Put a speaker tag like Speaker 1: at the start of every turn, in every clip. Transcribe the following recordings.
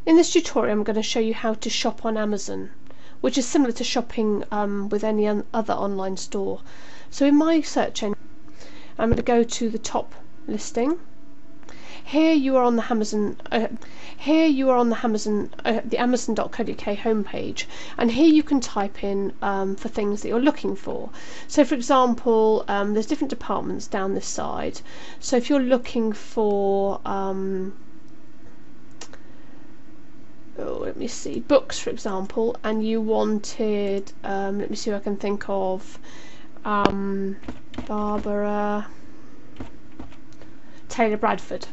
Speaker 1: In this tutorial I'm going to show you how to shop on Amazon, which is similar to shopping with any other online store. So in my search engine I'm going to go to the top listing. Here you are on the Amazon, the Amazon.co.uk homepage, and here you can type in for things that you're looking for. So for example, there's different departments down this side. So if you're looking for let me see, books for example, and you wanted let me see what I can think of, Barbara Taylor Bradford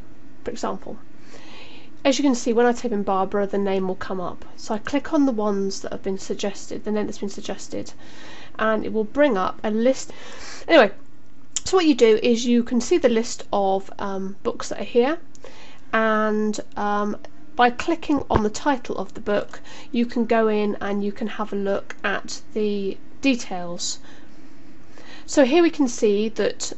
Speaker 1: for example. As you can see, when I type in Barbara, the name will come up. So I click on the ones that have been suggested, the name that's been suggested, and it will bring up a list. Anyway, so what you do is you can see the list of books that are here, and by clicking on the title of the book you can go in and you can have a look at the details. So here we can see that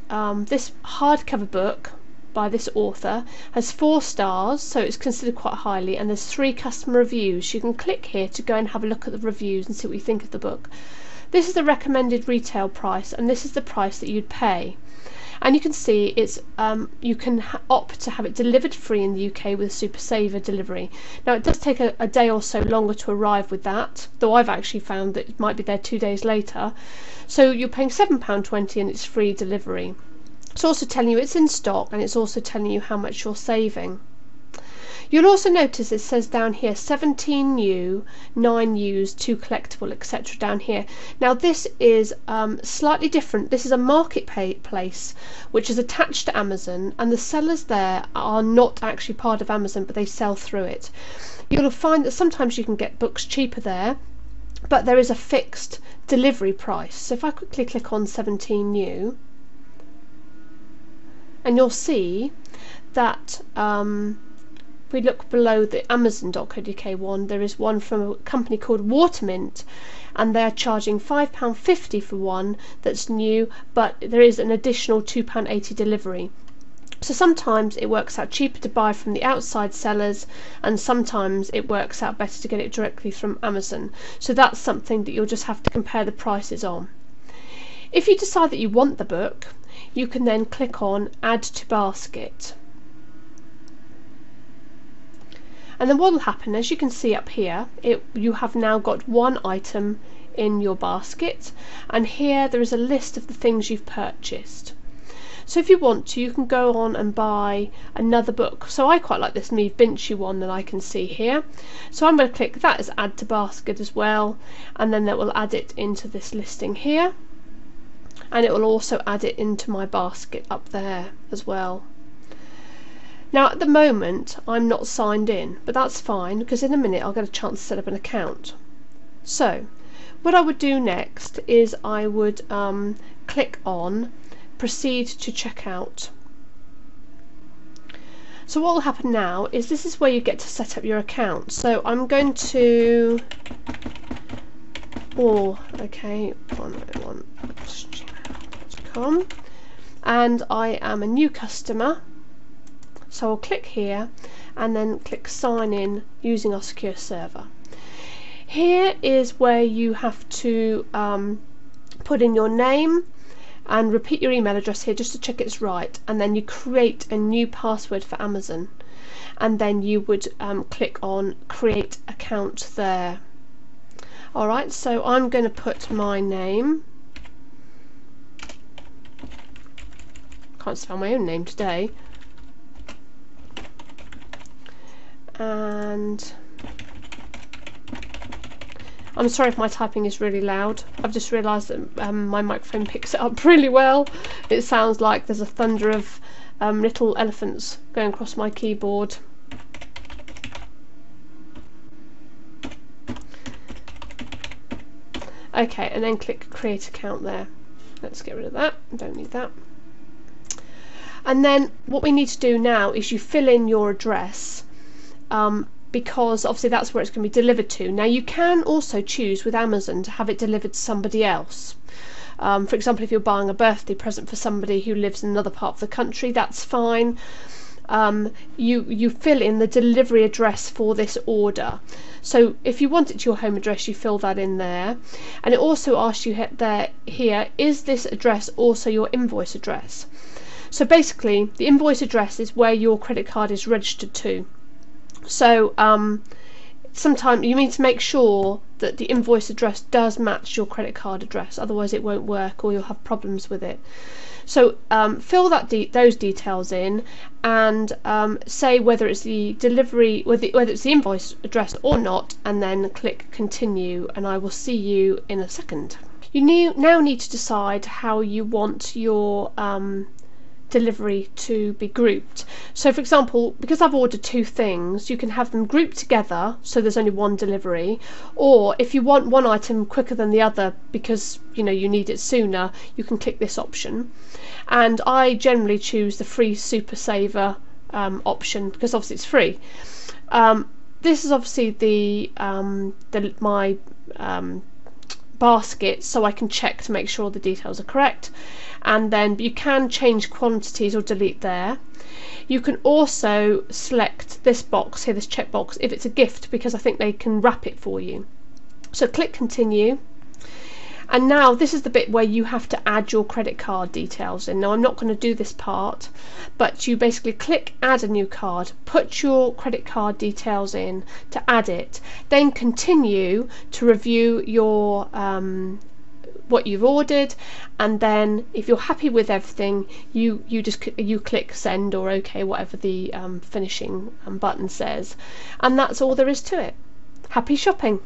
Speaker 1: this hardcover book by this author has 4 stars, so it's considered quite highly, and there's 3 customer reviews. You can click here to go and have a look at the reviews and see what you think of the book. This is the recommended retail price, and this is the price that you'd pay. And you can see it's you can opt to have it delivered free in the UK with a Super Saver delivery. Now it does take a day or so longer to arrive with that, though I've actually found that it might be there 2 days later. So you're paying £7.20 and it's free delivery. It's also telling you it's in stock, and it's also telling you how much you're saving. You'll also notice it says down here 17 new, 9 used, 2 collectible, etc. down here. Now this is slightly different. This is a marketplace which is attached to Amazon, and the sellers there are not actually part of Amazon, but they sell through it. You'll find that sometimes you can get books cheaper there, but there is a fixed delivery price. So if I quickly click on 17 new, and you'll see that if we look below the Amazon.co.uk one, there is one from a company called Watermint, and they're charging £5.50 for one that's new, but there is an additional £2.80 delivery. So sometimes it works out cheaper to buy from the outside sellers, and sometimes it works out better to get it directly from Amazon. So that's something that you'll just have to compare the prices on. If you decide that you want the book, you can then click on Add to Basket. And then what will happen, as you can see up here, you have now got one item in your basket, and here there is a list of the things you've purchased. So if you want to, you can go on and buy another book. So I quite like this Meave Binchy one that I can see here. So I'm going to click that as Add to Basket as well, and then that will add it into this listing here. And it will also add it into my basket up there as well. Now at the moment I'm not signed in, but that's fine because in a minute I'll get a chance to set up an account. So what I would do next is I would click on Proceed to Checkout. So what will happen now is this is where you get to set up your account. So I'm going to one and I am a new customer, so I'll click here and then click sign in using our secure server. Here is where you have to put in your name and repeat your email address here just to check it's right, and then you create a new password for Amazon, and then you would click on create account there. Alright, so I'm going to put my name. Can't spell my own name today. And I'm sorry if my typing is really loud. I've just realised that my microphone picks it up really well. It sounds like there's a thunder of little elephants going across my keyboard. Okay, and then click create account there. Let's get rid of that, don't need that. And then what we need to do now is you fill in your address, because obviously that's where it's going to be delivered to. Now you can also choose with Amazon to have it delivered to somebody else. For example, if you're buying a birthday present for somebody who lives in another part of the country, that's fine. you fill in the delivery address for this order. So if you want it to your home address, you fill that in there, and it also asks you here, is this address also your invoice address? So basically, the invoice address is where your credit card is registered to. So sometimes you need to make sure that the invoice address does match your credit card address, otherwise it won't work or you'll have problems with it. So fill those details in, and say whether it's the delivery, whether it's the invoice address or not, and then click continue, and I will see you in a second. You now need to decide how you want your delivery to be grouped. So for example, because I've ordered 2 things, you can have them grouped together so there's only one delivery, or if you want one item quicker than the other because you need it sooner, you can click this option. And I generally choose the free super saver option because obviously it's free. This is obviously my basket, so I can check to make sure the details are correct, and then you can change quantities or delete there. You can also select this box here, this checkbox, if it's a gift, because I think they can wrap it for you. So click continue, and now this is the bit where you have to add your credit card details in. Now I'm not going to do this part, but you basically click add a new card, put your credit card details in to add it, then continue to review your what you've ordered, and then if you're happy with everything, you click send or OK, whatever the finishing button says, and that's all there is to it. Happy shopping!